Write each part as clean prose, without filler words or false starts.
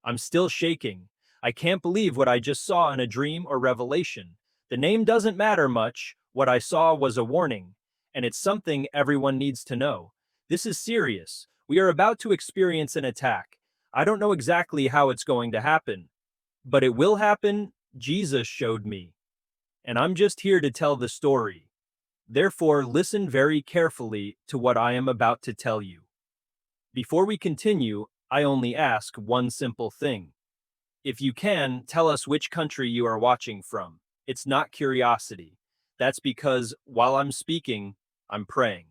I'm still shaking. I can't believe what I just saw in a dream or revelation. The name doesn't matter much. What I saw was a warning, and it's something everyone needs to know. This is serious. We are about to experience an attack. I don't know exactly how it's going to happen, but it will happen. Jesus showed me, and I'm just here to tell the story. Therefore, listen very carefully to what I am about to tell you. Before we continue, I only ask one simple thing. If you can, tell us which country you are watching from. It's not curiosity. That's because while I'm speaking, I'm praying.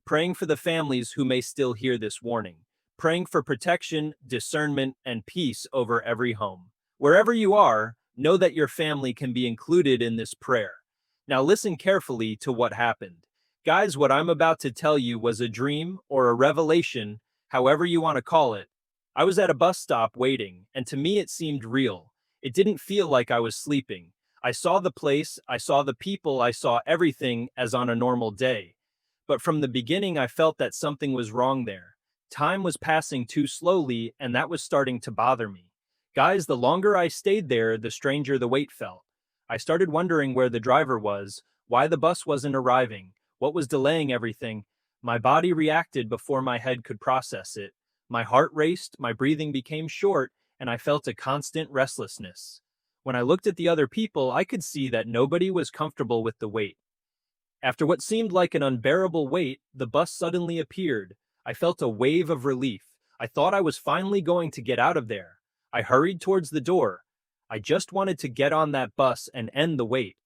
Praying for the families who may still hear this warning. Praying for protection, discernment, and peace over every home. Wherever you are, know that your family can be included in this prayer. Now listen carefully to what happened. Guys, what I'm about to tell you was a dream or a revelation, however you want to call it. I was at a bus stop waiting, and to me it seemed real. It didn't feel like I was sleeping. I saw the place, I saw the people, I saw everything as on a normal day. But from the beginning, I felt that something was wrong there. Time was passing too slowly, and that was starting to bother me. Guys, the longer I stayed there, the stranger the wait felt. I started wondering where the driver was, why the bus wasn't arriving, what was delaying everything. My body reacted before my head could process it. My heart raced, my breathing became short, and I felt a constant restlessness. When I looked at the other people, I could see that nobody was comfortable with the wait. After what seemed like an unbearable wait, the bus suddenly appeared. I felt a wave of relief. I thought I was finally going to get out of there. I hurried towards the door. I just wanted to get on that bus and end the wait.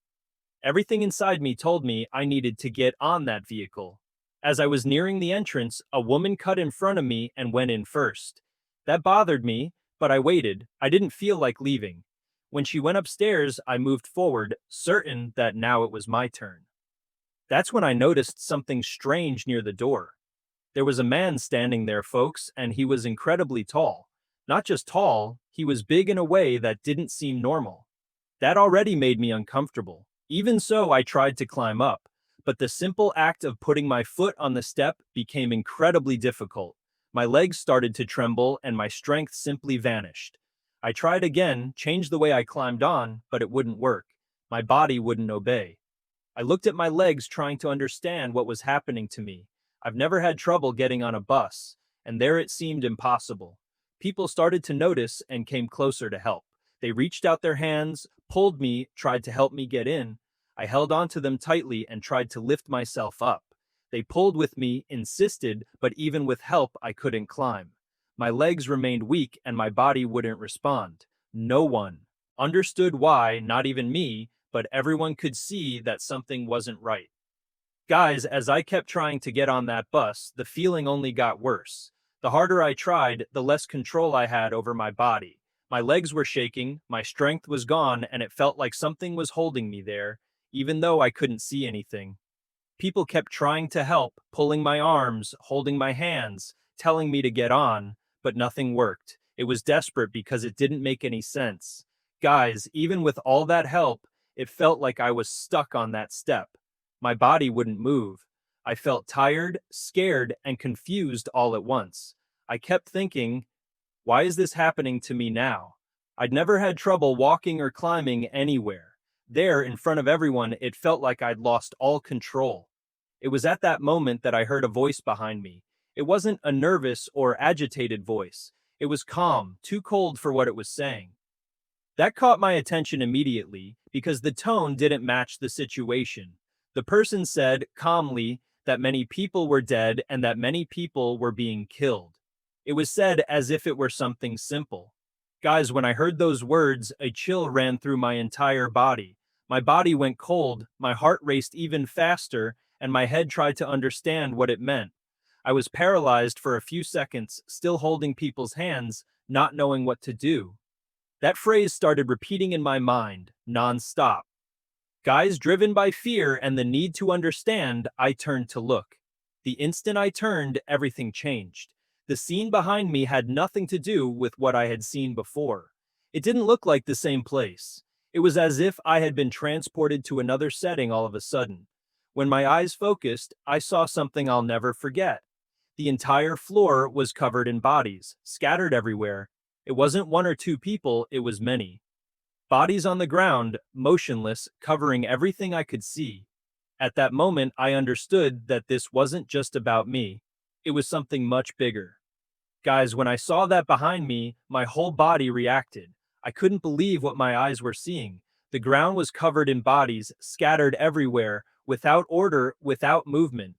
Everything inside me told me I needed to get on that vehicle. As I was nearing the entrance, a woman cut in front of me and went in first. That bothered me, but I waited. I didn't feel like leaving. When she went upstairs, I moved forward, certain that now it was my turn. That's when I noticed something strange near the door. There was a man standing there, folks, and he was incredibly tall. Not just tall, he was big in a way that didn't seem normal. That already made me uncomfortable. Even so, I tried to climb up, but the simple act of putting my foot on the step became incredibly difficult. My legs started to tremble and my strength simply vanished. I tried again, changed the way I climbed on, but it wouldn't work. My body wouldn't obey. I looked at my legs trying to understand what was happening to me. I've never had trouble getting on a bus, and there it seemed impossible. People started to notice and came closer to help. They reached out their hands, pulled me, tried to help me get in. I held onto them tightly and tried to lift myself up. They pulled with me, insisted, but even with help, I couldn't climb. My legs remained weak and my body wouldn't respond. No one understood why, not even me, but everyone could see that something wasn't right. Guys, as I kept trying to get on that bus, the feeling only got worse. The harder I tried, the less control I had over my body. My legs were shaking, my strength was gone, and it felt like something was holding me there, even though I couldn't see anything. People kept trying to help, pulling my arms, holding my hands, telling me to get on, but nothing worked. It was desperate because it didn't make any sense. Guys, even with all that help, it felt like I was stuck on that step. My body wouldn't move. I felt tired, scared, and confused all at once. I kept thinking, why is this happening to me now? I'd never had trouble walking or climbing anywhere. There, in front of everyone, it felt like I'd lost all control. It was at that moment that I heard a voice behind me. It wasn't a nervous or agitated voice. It was calm, too cold for what it was saying. That caught my attention immediately because the tone didn't match the situation. The person said, calmly, that many people were dead and that many people were being killed. It was said as if it were something simple. Guys, when I heard those words, a chill ran through my entire body. My body went cold, my heart raced even faster, and my head tried to understand what it meant. I was paralyzed for a few seconds, still holding people's hands, not knowing what to do. That phrase started repeating in my mind, non-stop. Guys, driven by fear and the need to understand, I turned to look. The instant I turned, everything changed. The scene behind me had nothing to do with what I had seen before. It didn't look like the same place. It was as if I had been transported to another setting all of a sudden. When my eyes focused, I saw something I'll never forget. The entire floor was covered in bodies, scattered everywhere. It wasn't one or two people, it was many. Bodies on the ground, motionless, covering everything I could see. At that moment, I understood that this wasn't just about me. It was something much bigger. Guys, when I saw that behind me, my whole body reacted. I couldn't believe what my eyes were seeing. The ground was covered in bodies, scattered everywhere, without order, without movement.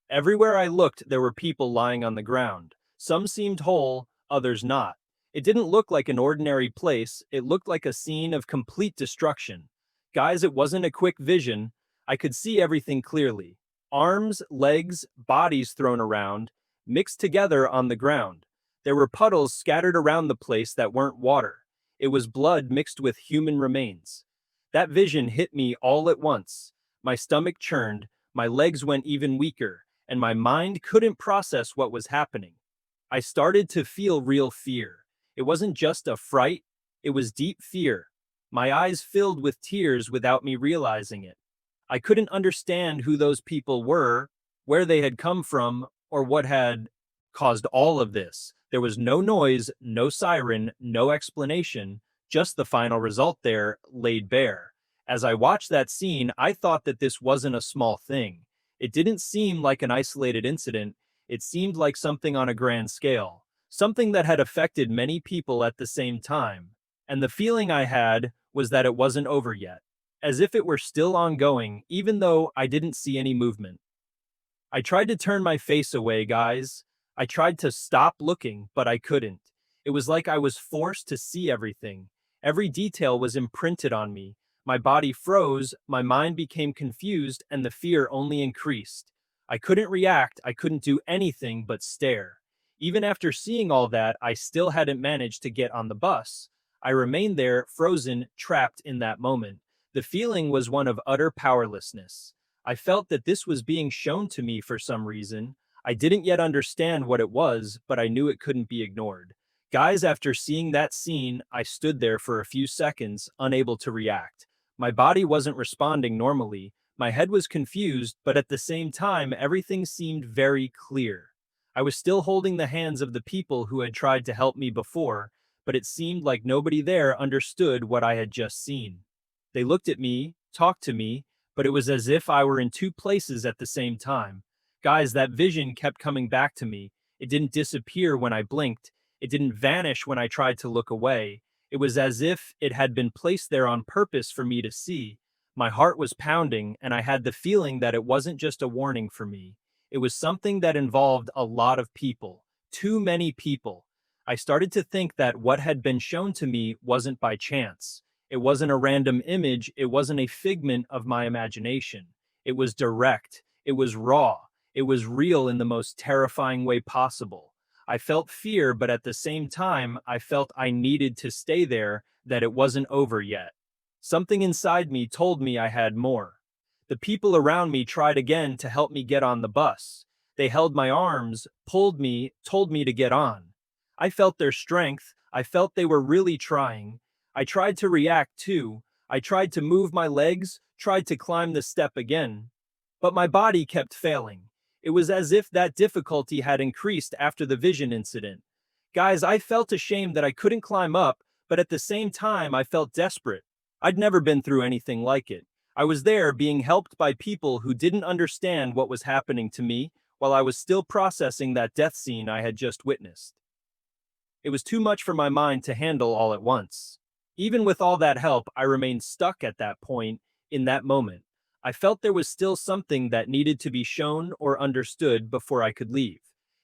Everywhere I looked, there were people lying on the ground. Some seemed whole, others not. It didn't look like an ordinary place, it looked like a scene of complete destruction. Guys, it wasn't a quick vision. I could see everything clearly. Arms, legs, bodies thrown around, mixed together on the ground. There were puddles scattered around the place that weren't water. It was blood mixed with human remains. That vision hit me all at once. My stomach churned, my legs went even weaker, and my mind couldn't process what was happening. I started to feel real fear. It wasn't just a fright, it was deep fear. My eyes filled with tears without me realizing it. I couldn't understand who those people were, where they had come from, or what had caused all of this. There was no noise, no siren, no explanation, just the final result there, laid bare. As I watched that scene, I thought that this wasn't a small thing. It didn't seem like an isolated incident, it seemed like something on a grand scale, something that had affected many people at the same time. And the feeling I had was that it wasn't over yet, as if it were still ongoing, even though I didn't see any movement. I tried to turn my face away, guys. I tried to stop looking, but I couldn't. It was like I was forced to see everything. Every detail was imprinted on me. My body froze, my mind became confused, and the fear only increased. I couldn't react, I couldn't do anything but stare. Even after seeing all that, I still hadn't managed to get on the bus. I remained there, frozen, trapped in that moment. The feeling was one of utter powerlessness. I felt that this was being shown to me for some reason. I didn't yet understand what it was, but I knew it couldn't be ignored. Guys, after seeing that scene, I stood there for a few seconds, unable to react. My body wasn't responding normally. My head was confused, but at the same time, everything seemed very clear. I was still holding the hands of the people who had tried to help me before, but it seemed like nobody there understood what I had just seen. They looked at me, talked to me, but it was as if I were in two places at the same time. Guys, that vision kept coming back to me. It didn't disappear when I blinked. It didn't vanish when I tried to look away. It was as if it had been placed there on purpose for me to see. My heart was pounding, and I had the feeling that it wasn't just a warning for me. It was something that involved a lot of people. Too many people. I started to think that what had been shown to me wasn't by chance. It wasn't a random image, it wasn't a figment of my imagination. It was direct, it was raw, it was real in the most terrifying way possible. I felt fear, but at the same time, I felt I needed to stay there, that it wasn't over yet. Something inside me told me I had more. The people around me tried again to help me get on the bus. They held my arms, pulled me, told me to get on. I felt their strength, I felt they were really trying. I tried to react too. I tried to move my legs, tried to climb the step again. But my body kept failing. It was as if that difficulty had increased after the vision incident. Guys, I felt ashamed that I couldn't climb up, but at the same time, I felt desperate. I'd never been through anything like it. I was there being helped by people who didn't understand what was happening to me while I was still processing that death scene I had just witnessed. It was too much for my mind to handle all at once. Even with all that help, I remained stuck at that point, in that moment. I felt there was still something that needed to be shown or understood before I could leave.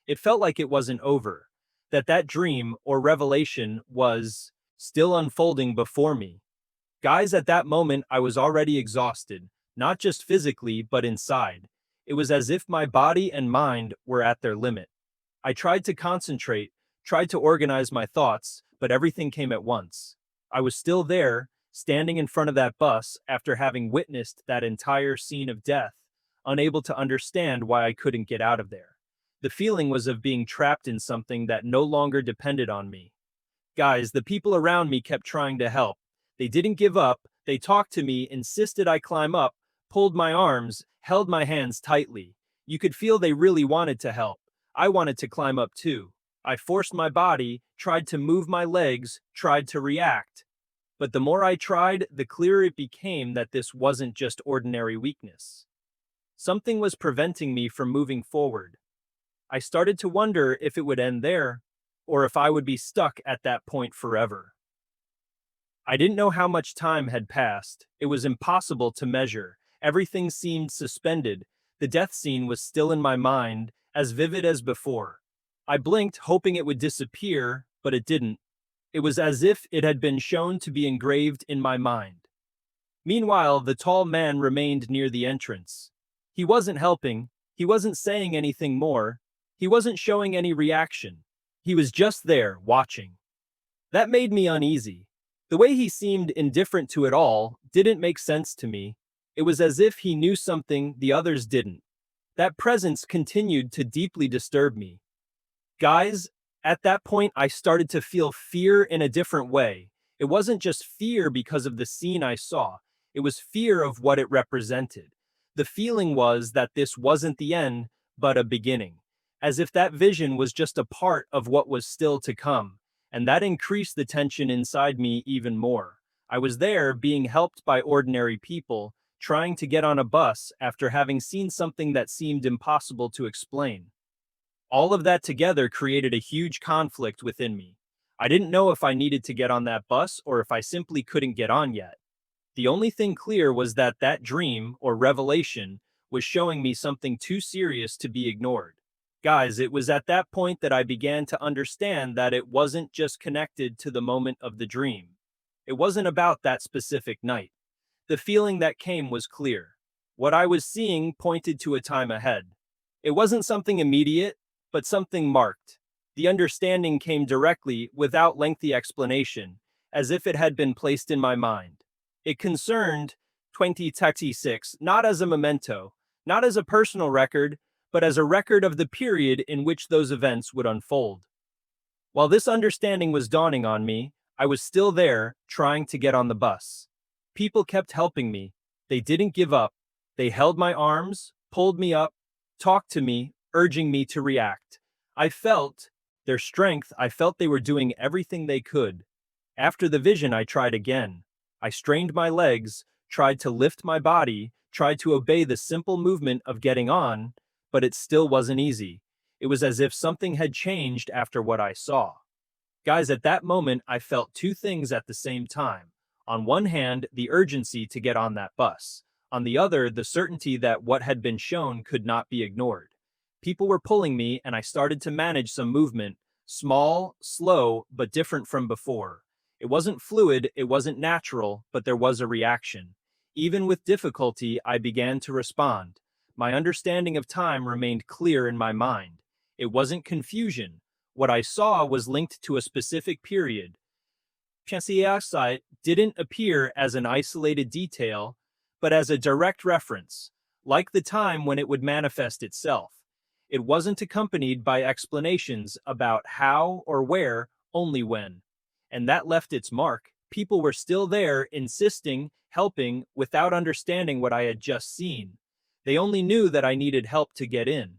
It felt like it wasn't over, that dream or revelation was still unfolding before me. Guys, at that moment, I was already exhausted, not just physically, but inside. It was as if my body and mind were at their limit. I tried to concentrate, tried to organize my thoughts, but everything came at once. I was still there, standing in front of that bus after having witnessed that entire scene of death, unable to understand why I couldn't get out of there. The feeling was of being trapped in something that no longer depended on me. Guys, the people around me kept trying to help. They didn't give up, they talked to me, insisted I climb up, pulled my arms, held my hands tightly. You could feel they really wanted to help. I wanted to climb up too. I forced my body, tried to move my legs, tried to react. But the more I tried, the clearer it became that this wasn't just ordinary weakness. Something was preventing me from moving forward. I started to wonder if it would end there, or if I would be stuck at that point forever. I didn't know how much time had passed. It was impossible to measure. Everything seemed suspended. The death scene was still in my mind, as vivid as before. I blinked, hoping it would disappear, but it didn't. It was as if it had been shown to be engraved in my mind. Meanwhile, the tall man remained near the entrance. He wasn't helping, he wasn't saying anything more, he wasn't showing any reaction. He was just there, watching. That made me uneasy. The way he seemed indifferent to it all didn't make sense to me. It was as if he knew something the others didn't. That presence continued to deeply disturb me. Guys, at that point I started to feel fear in a different way. It wasn't just fear because of the scene I saw, it was fear of what it represented. The feeling was that this wasn't the end, but a beginning. As if that vision was just a part of what was still to come. And that increased the tension inside me even more. I was there being helped by ordinary people, trying to get on a bus after having seen something that seemed impossible to explain. All of that together created a huge conflict within me. I didn't know if I needed to get on that bus or if I simply couldn't get on yet. The only thing clear was that that dream, or revelation, was showing me something too serious to be ignored. Guys, it was at that point that I began to understand that it wasn't just connected to the moment of the dream. It wasn't about that specific night. The feeling that came was clear. What I was seeing pointed to a time ahead. It wasn't something immediate, but something marked. The understanding came directly, without lengthy explanation, as if it had been placed in my mind. It concerned 2026 not as a memento, not as a personal record, but as a record of the period in which those events would unfold. While this understanding was dawning on me, I was still there, trying to get on the bus. People kept helping me. They didn't give up. They held my arms, pulled me up, talked to me, urging me to react. I felt their strength. I felt they were doing everything they could. After the vision, I tried again. I strained my legs, tried to lift my body, tried to obey the simple movement of getting on, but it still wasn't easy. It was as if something had changed after what I saw. Guys, at that moment, I felt two things at the same time. On one hand, the urgency to get on that bus. On the other, the certainty that what had been shown could not be ignored. People were pulling me, and I started to manage some movement, small, slow, but different from before. It wasn't fluid, it wasn't natural, but there was a reaction. Even with difficulty, I began to respond. My understanding of time remained clear in my mind. It wasn't confusion. What I saw was linked to a specific period. Chansiaksite didn't appear as an isolated detail, but as a direct reference, like the time when it would manifest itself. It wasn't accompanied by explanations about how or where, only when. And that left its mark. People were still there, insisting, helping, without understanding what I had just seen. They only knew that I needed help to get in.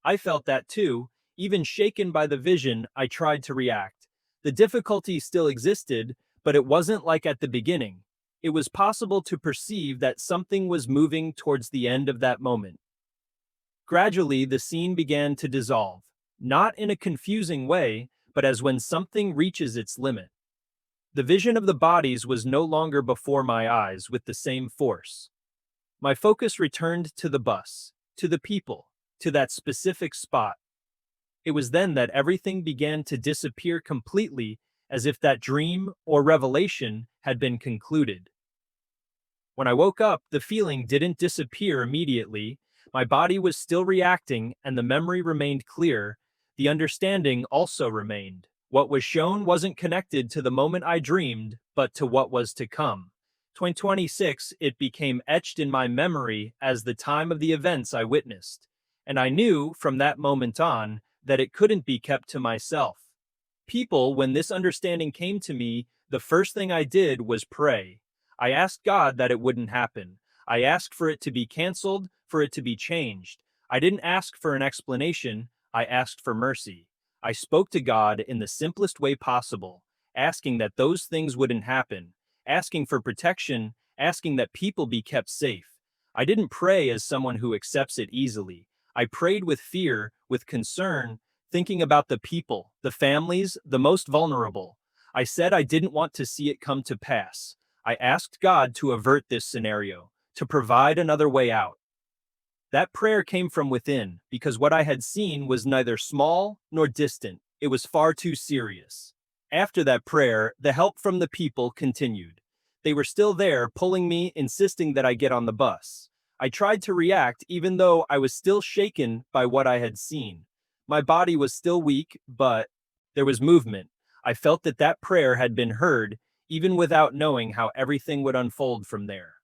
I felt that too. Even shaken by the vision, I tried to react. The difficulty still existed, but it wasn't like at the beginning. It was possible to perceive that something was moving towards the end of that moment. Gradually, the scene began to dissolve, not in a confusing way, but as when something reaches its limit. The vision of the bodies was no longer before my eyes with the same force. My focus returned to the bus, to the people, to that specific spot. It was then that everything began to disappear completely, as if that dream or revelation had been concluded. When I woke up, the feeling didn't disappear immediately. My body was still reacting, and the memory remained clear. The understanding also remained. What was shown wasn't connected to the moment I dreamed, but to what was to come. 2026, it became etched in my memory as the time of the events I witnessed. And I knew, from that moment on, that it couldn't be kept to myself. People, when this understanding came to me, the first thing I did was pray. I asked God that it wouldn't happen. I asked for it to be canceled, for it to be changed. I didn't ask for an explanation, I asked for mercy. I spoke to God in the simplest way possible, asking that those things wouldn't happen, asking for protection, asking that people be kept safe. I didn't pray as someone who accepts it easily. I prayed with fear, with concern, thinking about the people, the families, the most vulnerable. I said I didn't want to see it come to pass. I asked God to avert this scenario, to provide another way out. That prayer came from within, because what I had seen was neither small nor distant. It was far too serious. After that prayer, the help from the people continued. They were still there, pulling me, insisting that I get on the bus. I tried to react, even though I was still shaken by what I had seen. My body was still weak, but there was movement. I felt that that prayer had been heard, even without knowing how everything would unfold from there.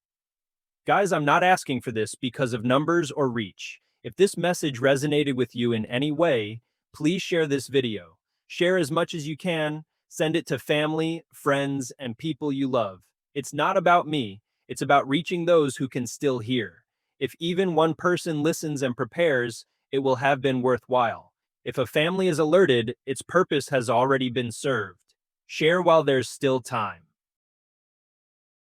Guys, I'm not asking for this because of numbers or reach. If this message resonated with you in any way, please share this video. Share as much as you can, send it to family, friends, and people you love. It's not about me, it's about reaching those who can still hear. If even one person listens and prepares, it will have been worthwhile. If a family is alerted, its purpose has already been served. Share while there's still time.